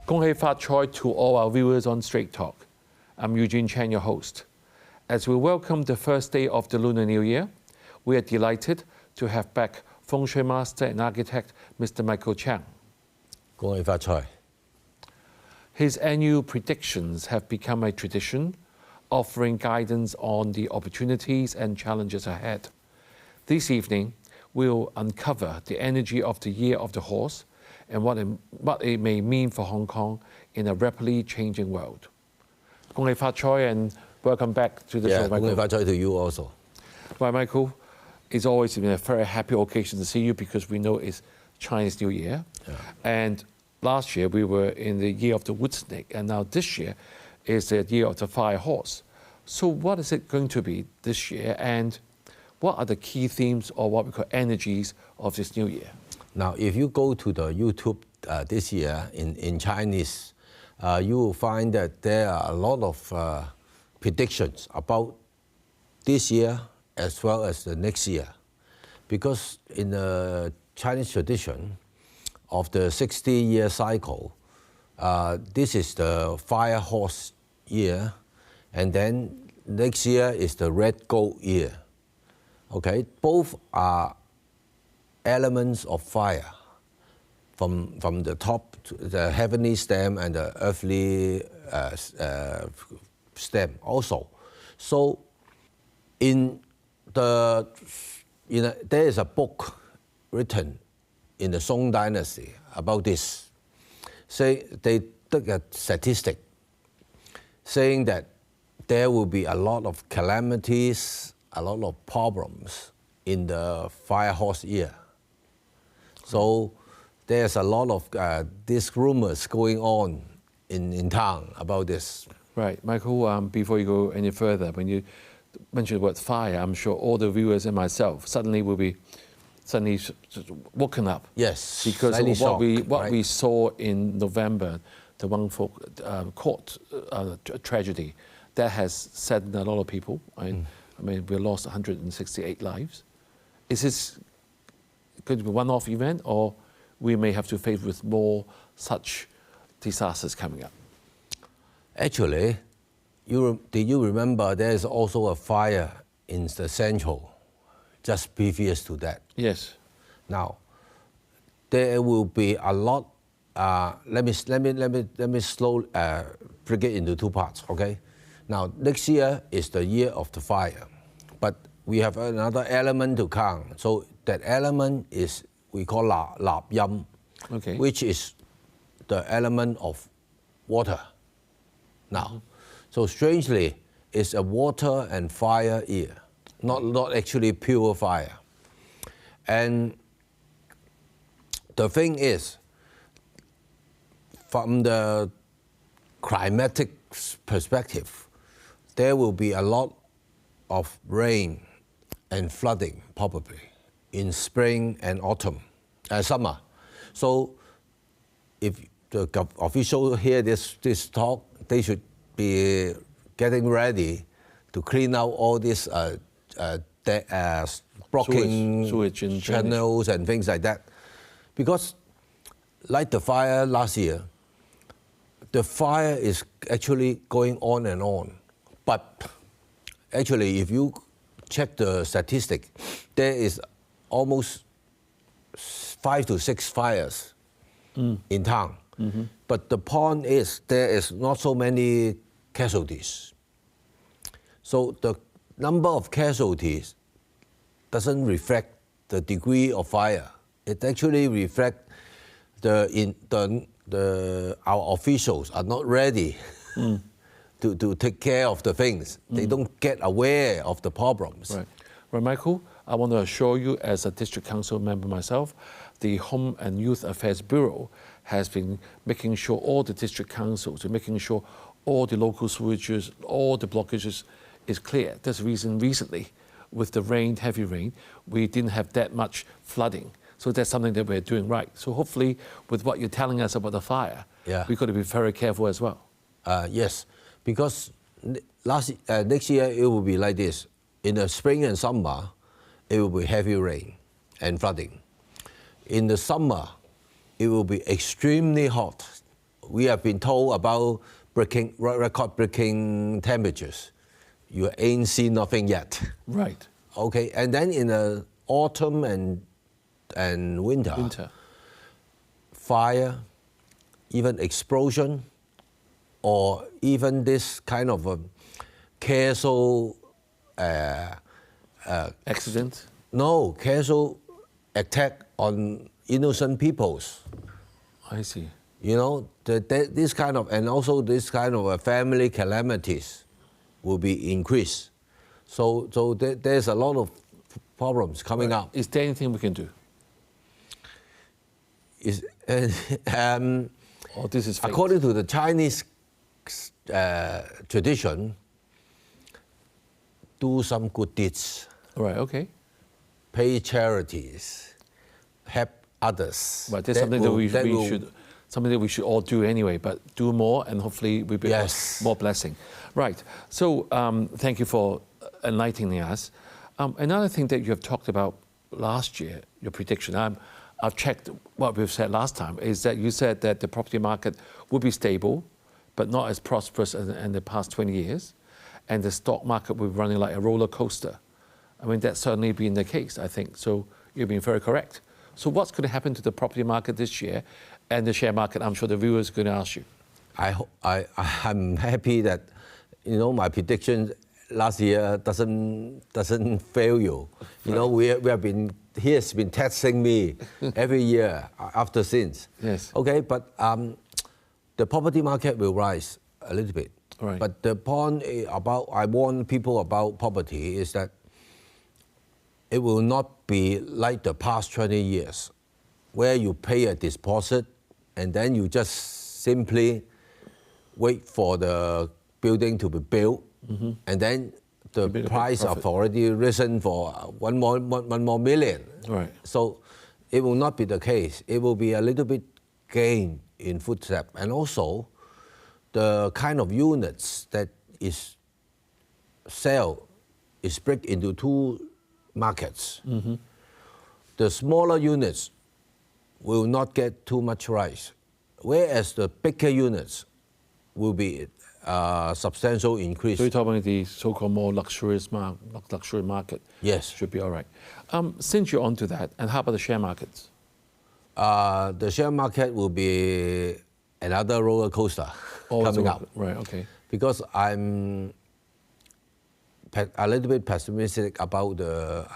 恭喜發財 to all our viewers on Straight Talk. I'm Eugene Chiang, your host. As we welcome the first day of the Lunar New Year, we are delighted to have back Feng Shui master and architect, Mr. Michael Chiang. 恭喜發財. His annual predictions have become a tradition, offering guidance on the opportunities and challenges ahead. This evening, we'll uncover the energy of the Year of the Horse and what it may mean for Hong Kong in a rapidly changing world. 恭喜發財 and welcome back to the show, Michael. 恭喜發財 to you also. Well, Michael, it's always been a very happy occasion to see you because we know it's Chinese New Year. Yeah. And last year we were in the Year of the Wood Snake, and now this year is the Year of the Fire Horse. So what is it going to be this year, and what are the key themes or what we call energies of this new year? Now, if you go to the YouTube this year in Chinese, you will find that there are a lot of predictions about this year as well as the next year. Because in the Chinese tradition of the 60-year cycle, this is the fire horse year, and then next year is the red goat year. Okay, both are elements of fire, from the top, to the heavenly stem and the earthly stem also. So there is a book written in the Song Dynasty about this. Say they took a statistic saying that there will be a lot of calamities, a lot of problems in the fire horse year. So there's a lot of these rumors going on in town about this. Right, Michael, before you go any further, when you mentioned the word fire, I'm sure all the viewers and myself suddenly will be woken up. Yes, because of what we right? saw in November, the Wang Fuk court tragedy, that has saddened a lot of people. I mean, we lost 168 lives. Is this going to be a one-off event, or we may have to face with more such disasters coming up? Actually, did you remember there is also a fire in the central, just previous to that? Yes. Now, there will be a lot. Let me slowly break it into two parts. Okay. Now, next year is the year of the fire, but we have another element to count. So that element is we call lap yam, okay, which is the element of water. Now, so strangely, it's a water and fire year, not actually pure fire. And the thing is, from the climatic perspective, there will be a lot of rain and flooding probably in spring and autumn, summer. So if the officials hear this talk, they should be getting ready to clean out all these blocking sewage channels and things like that. Because like the fire last year, the fire is actually going on and on. But actually, if you check the statistic, there is almost 5 to 6 fires in town. Mm-hmm. But the point is, there is not so many casualties. So the number of casualties doesn't reflect the degree of fire. It actually reflects our officials are not ready to take care of the things. They don't get aware of the problems. Right. Well, Michael, I want to assure you, as a district council member myself, the Home and Youth Affairs Bureau has been making sure all the district councils are making sure all the local sewages, all the blockages is clear. That's the reason recently, with the rain, heavy rain, we didn't have that much flooding. So that's something that we're doing right. So hopefully, with what you're telling us about the fire, we've got to be very careful as well. Yes, because next year it will be like this. In the spring and summer, it will be heavy rain and flooding. In the summer, it will be extremely hot, we have been told about record-breaking temperatures. You ain't seen nothing yet. Right. Okay, and then in the autumn and winter, fire, even explosion, or even this kind of a casual accident? No, casual attack on innocent peoples. I see. You know, this kind of, and also this kind of family calamities will be increased. So there's a lot of problems coming up. Is there anything we can do? Or this is fate? According to the Chinese tradition, do some good deeds. Right, okay. Pay charities, help others. Right, there's something that we should all do anyway, but do more and hopefully we'll be more blessing. Right, so thank you for enlightening us. Another thing that you have talked about last year, your prediction, I've checked what we've said last time, is that you said that the property market would be stable, but not as prosperous as in the past 20 years, and the stock market will be running like a roller coaster. I mean, that's certainly been the case, I think, so you've been very correct. So what's going to happen to the property market this year and the share market? I'm sure the viewers are going to ask you. I'm happy that, you know, my prediction last year doesn't fail you. You know, he has been testing me every year after since. Yes. Okay, but the property market will rise a little bit. Right. But the point I warn people about property is that it will not be like the past 20 years, where you pay a deposit and then you just simply wait for the building to be built, and then the price have already risen for one more million. Right. So it will not be the case. It will be a little bit gain in footstep, and also the kind of units that is split into two markets. The smaller units will not get too much rise, whereas the bigger units will be substantial increase. So you're talking about the so-called more luxury market? Yes. Should be all right. Since you're onto that, and how about the share markets? The share market will be another roller coaster coming up. Right, okay. Because I'm a little bit pessimistic about the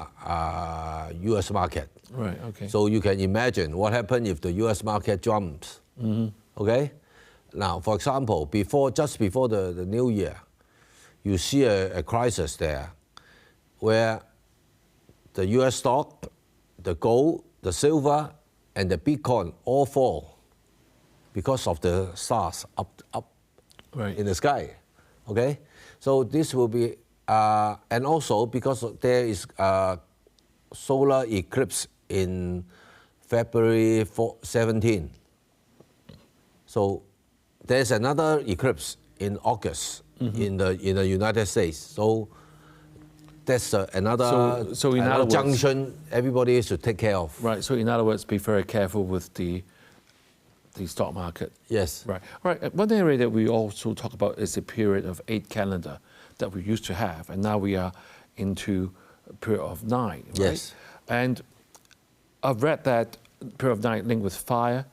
U.S. market. Right, okay. So you can imagine what happens if the U.S. market jumps. Okay? Now, for example, just before the New Year, you see a crisis there where the U.S. stock, the gold, the silver, and the Bitcoin all fall because of the stars up in the sky. Okay? So this will be, and also because there is a solar eclipse in February 17. So there's another eclipse in August in the United States. So that's another junction everybody should take care of. Right. So in other words, be very careful with the stock market. Yes. Right. All right. One area that we also talk about is the period of 8 calendar that we used to have, and now we are into a period of 9. Right? Yes. And I've read that period of 9 linked with fire,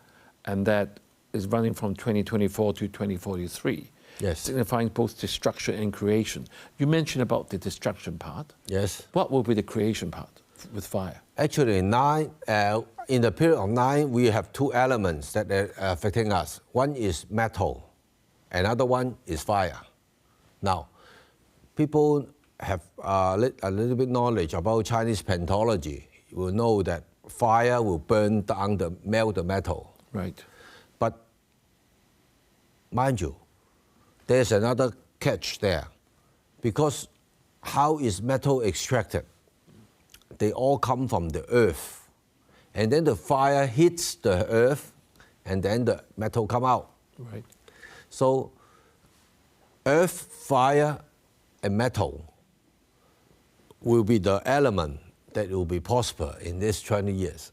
and that is running from 2024 to 2043. Yes. Signifying both destruction and creation. You mentioned about the destruction part. Yes. What will be the creation part with fire? Actually, in the period of 9, we have 2 elements that are affecting us. One is metal, another one is fire. Now, people have a little bit knowledge about Chinese pentology. You will know that fire will burn down melt the metal. Right. But mind you, there's another catch there, because how is metal extracted? They all come from the earth, and then the fire hits the earth, and then the metal come out. Right. So earth, fire, and metal will be the element that will be prosper in these 20 years.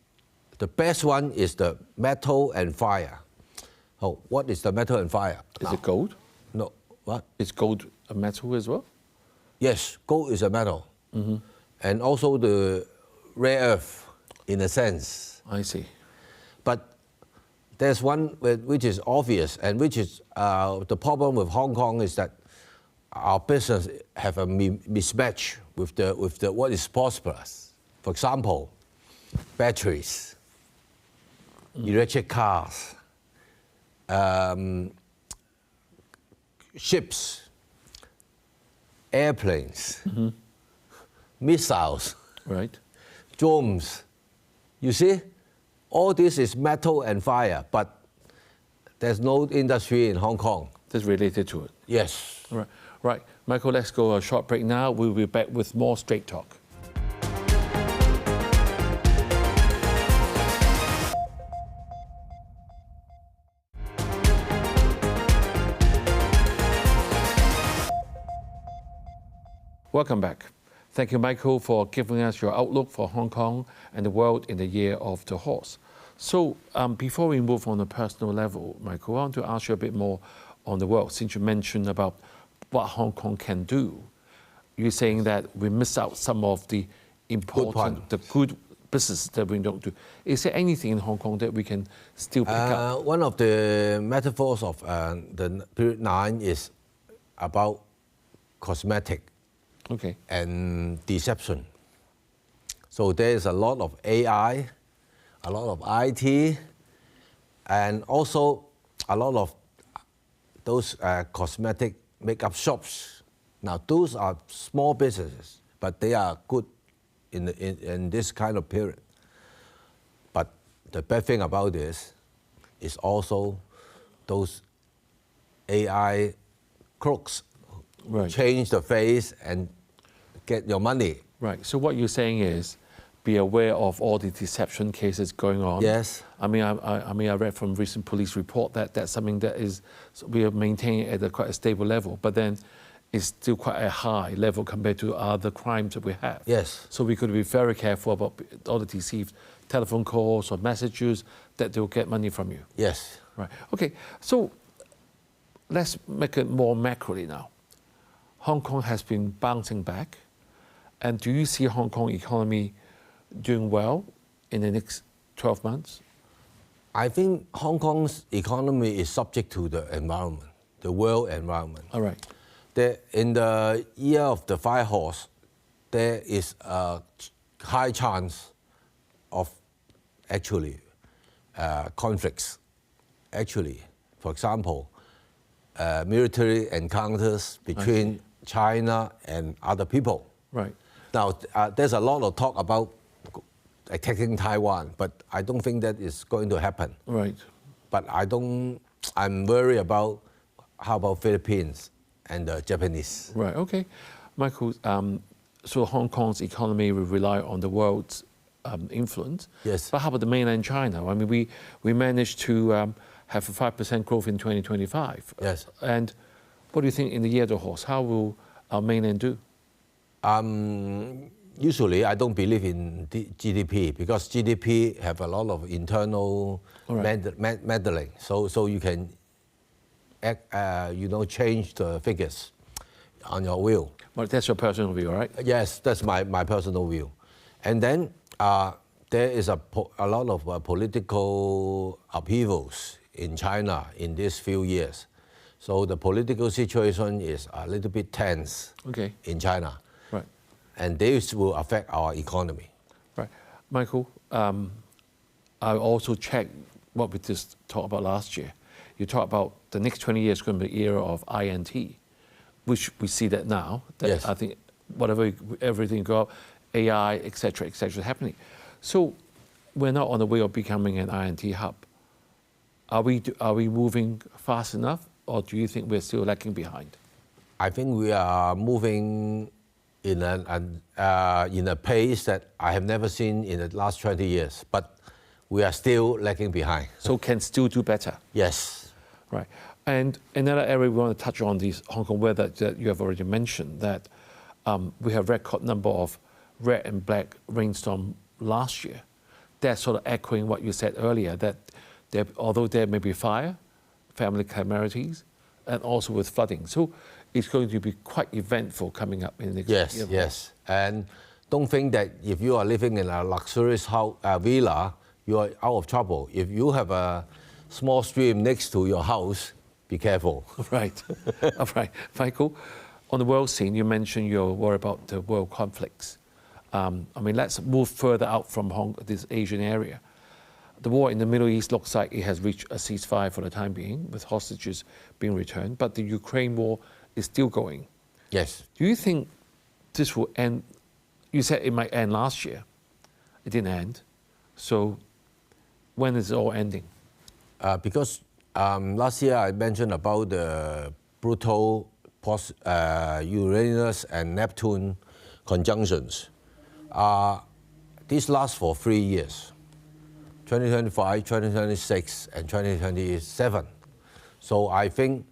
The best one is the metal and fire. Oh, what is the metal and fire? Is it gold? No, what? Is gold a metal as well? Yes, gold is a metal. And also the rare earth, in a sense. I see. But there's one which is obvious, and which is the problem with Hong Kong is that our business have a mismatch with the what is prosperous. For example, batteries, electric cars, ships, airplanes, missiles, Right. drones. You see, all this is metal and fire, but there's no industry in Hong Kong. That's related to it. Yes. Right. Right. Michael, let's go a short break now. We'll be back with more Straight Talk. Welcome back. Thank you, Michael, for giving us your outlook for Hong Kong and the world in the year of the horse. So before we move on a personal level, Michael, I want to ask you a bit more on the world, since you mentioned about what Hong Kong can do. You're saying that we miss out some of the important, the good business that we don't do. Is there anything in Hong Kong that we can still pick up? One of the metaphors of the period 9 is about cosmetic. Okay. And deception. So there is a lot of AI, a lot of IT, and also a lot of those cosmetic makeup shops. Now those are small businesses, but they are good in this kind of period. But the bad thing about this is also those AI crooks change the face and get your money. Right. So what you're saying is, be aware of all the deception cases going on. Yes. I read from recent police report that that's something that is we are maintaining at quite a stable level, but then it's still quite a high level compared to other crimes that we have. Yes. So we could be very careful about all the deceived telephone calls or messages that they'll get money from you. Yes. Right. Okay. So let's make it more macroly now. Hong Kong has been bouncing back, and do you see Hong Kong economy doing well in the next 12 months? I think Hong Kong's economy is subject to the environment, the world environment. All right. In the year of the fire horse, there is a high chance of actually conflicts. Actually, for example, military encounters between China and other people. Right. Now, there's a lot of talk about attacking Taiwan, but I don't think that is going to happen. Right. But I'm worried about how about Philippines and the Japanese. Right. Okay. Michael, so Hong Kong's economy will rely on the world's influence. Yes. But how about the mainland China? I mean, we managed to have a 5% growth in 2025. Yes. And what do you think in the year of the horse? How will our mainland do? Usually, I don't believe in GDP because GDP have a lot of internal meddling. So you can change the figures on your will. Well, that's your personal view, right? Yes, that's my personal view. And then there is a lot of political upheavals in China in these few years. So the political situation is a little bit tense in China. Right. And this will affect our economy. Right. Michael, I also checked what we just talked about last year. You talked about the next 20 years is going to be the era of INT, which we see that now. That Yes. I think everything go up, AI, et cetera, is happening. So we're now on the way of becoming an INT hub. Are we moving fast enough, or do you think we're still lagging behind? I think we are moving in a pace that I have never seen in the last 20 years, but we are still lagging behind. So can still do better? Yes. Right. And another area we want to touch on is Hong Kong weather that you have already mentioned, that we have record number of red and black rainstorm last year. That's sort of echoing what you said earlier, that although there may be fire, family calamities, and also with flooding. So it's going to be quite eventful coming up in the next year. Yes. And don't think that if you are living in a luxurious house, villa, you are out of trouble. If you have a small stream next to your house, be careful. Right. All right. Michael, on the world scene, you mentioned you're worried about the world conflicts. Let's move further out from this Asian area. The war in the Middle East looks like it has reached a ceasefire for the time being, with hostages being returned, but the Ukraine war is still going. Yes. Do you think this will end? You said it might end last year. It didn't end. So when is it all ending? Because last year I mentioned about the brutal Uranus and Neptune conjunctions. This lasts for 3 years, 2025, 2026, and 2027. So I think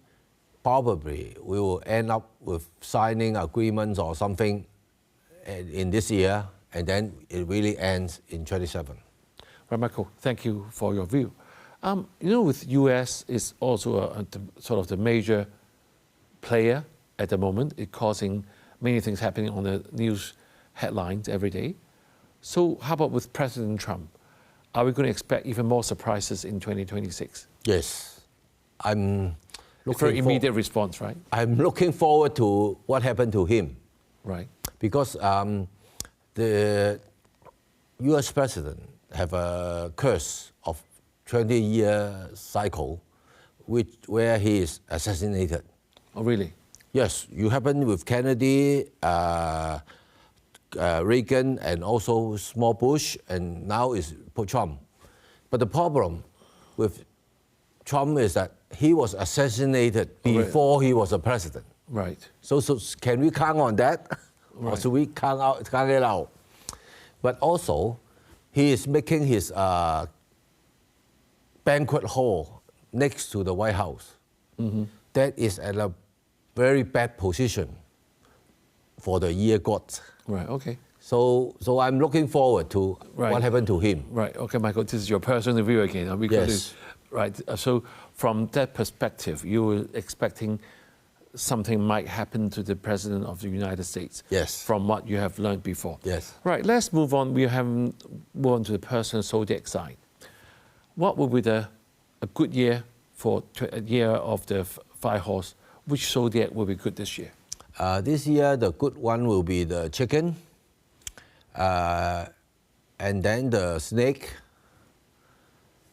probably we will end up with signing agreements or something in this year, and then it really ends in 27. Right, Michael, thank you for your view. With U.S. is also sort of the major player at the moment. It's causing many things happening on the news headlines every day. So how about with President Trump? Are we going to expect even more surprises in 2026? Yes. I'm looking for immediate response, right? I'm looking forward to what happened to him. Right. Because the U.S. president have a curse of 20-year cycle where he is assassinated. Oh, really? Yes, you happened with Kennedy, Reagan, and also small Bush, and now is Trump. But the problem with Trump is that he was assassinated before he was a president. Right. So can we count on that? Right. Or should we count it out? But also, he is making his banquet hall next to the White House. Mm-hmm. That is at a very bad position for the year gods. Right, okay. So I'm looking forward to what happened to him. Right, okay, Michael, this is your personal view again. Are we going to, right, so from that perspective, you were expecting something might happen to the President of the United States. Yes. From what you have learned before. Yes. Right, let's move on. We haven't moved on to the personal zodiac sign. What would be a good year for a year of the 5 horse? Which zodiac will be good this year? This year, the good one will be the chicken, and then the snake,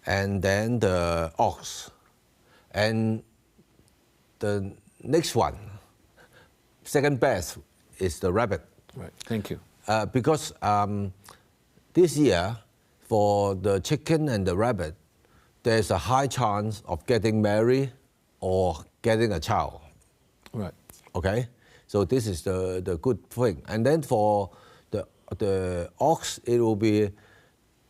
and then the ox. And the next one, second best, is the rabbit. Right, thank you. Because this year, for the chicken and the rabbit, there's a high chance of getting married or getting a child. Right. Okay? So this is the good thing. And then for the ox, it will be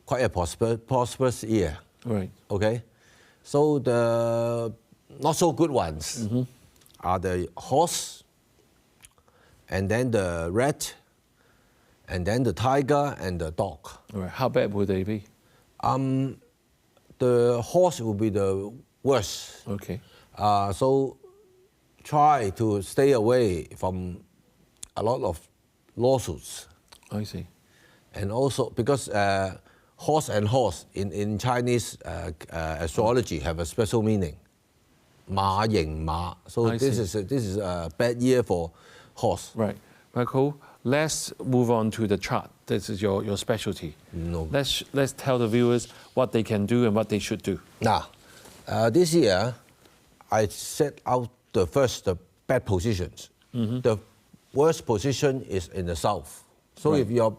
quite a prosperous year. Right. Okay? So the not so good ones are the horse, and then the rat, and then the tiger and the dog. Right. How bad would they be? The horse will be the worst. Okay. So try to stay away from a lot of lawsuits. I see. And also because horse and horse in Chinese astrology have a special meaning. Ma ying ma. So this is a bad year for horse. Right. Michael, let's move on to the chart. This is your specialty. No. Let's tell the viewers what they can do and what they should do. Now, this year, I set out the bad positions. Mm-hmm. The worst position is in the south. So if your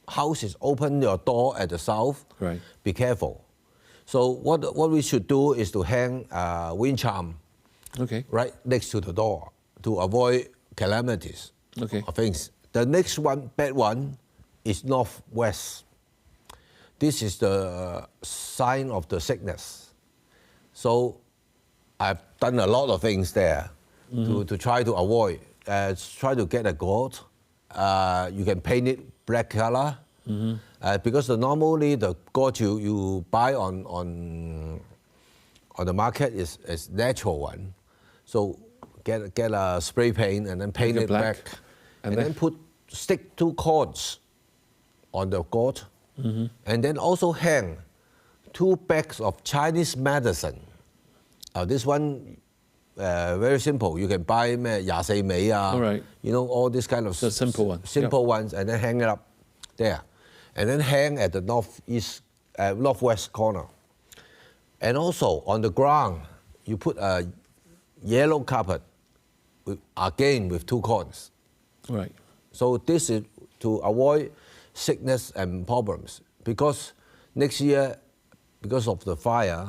house is open, your door at the south, be careful. So what we should do is to hang a wind charm right next to the door to avoid calamities or things. The next one, bad one, is northwest. This is the sign of the sickness. So I've done a lot of things there to try to avoid. Try to get a goat. You can paint it black color. Because normally the goat you buy on on the market is natural one. So get a spray paint and then paint it black. And then stick 2 cords on the cord. And then also hang 2 bags of Chinese medicine. This one, very simple. You can buy 24味 right. you know, all this kind of the simple ones. Simple ones, and then hang it up there. And then hang at the northwest corner. And also on the ground, you put a yellow carpet, again with 2 cords. Right. So this is to avoid sickness and problems. Because next year, because of the fire,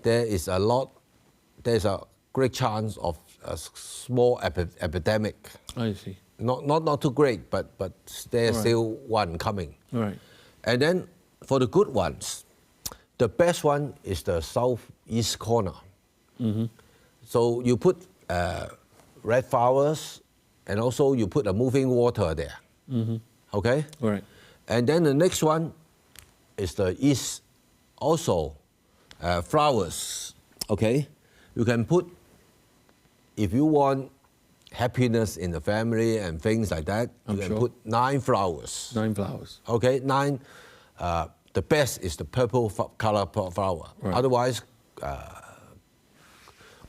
there's a great chance of a small epidemic. I see. Not too great, but there's still one coming. Right. And then for the good ones, the best one is the southeast corner. So you put red flowers, and also you put a moving water there. Okay? Right. And then the next one is the east, also flowers. Okay? You can put, if you want happiness in the family and things like that, you can put 9 flowers. 9 flowers. Okay, 9. The best is the purple color flower. Right. Otherwise,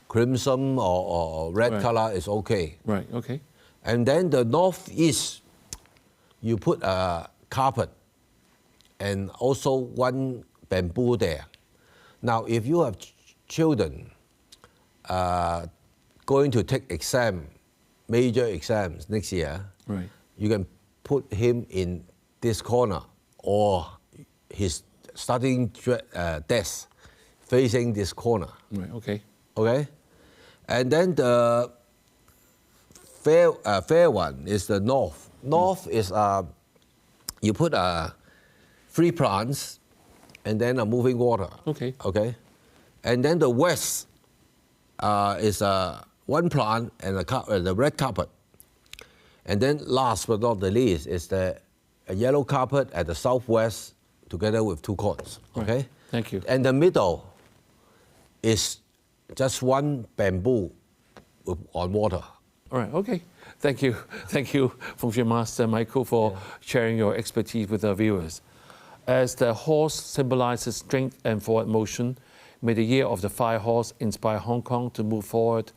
crimson or red color is okay. Right, okay. And then the northeast, you put a carpet and also 1 bamboo there. Now, if you have children going to take major exams next year, right. you can put him in this corner or his studying desk facing this corner. Right, okay. Okay? And then the fair one is the north. North is, you put 3 plants and then a moving water. Okay. Okay? And then the west is 1 plant and the red carpet. And then last but not the least is a yellow carpet at the southwest together with 2 cords. Okay? Right. Thank you. And the middle is just 1 bamboo on water. All right, okay. Thank you. Thank you, Feng Shui Master Michael, for sharing your expertise with our viewers. As the horse symbolizes strength and forward motion, may the year of the Fire Horse inspire Hong Kong to move forward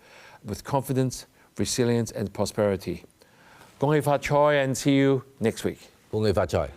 with confidence, resilience, and prosperity. 恭喜發財 and see you next week. 恭喜發財。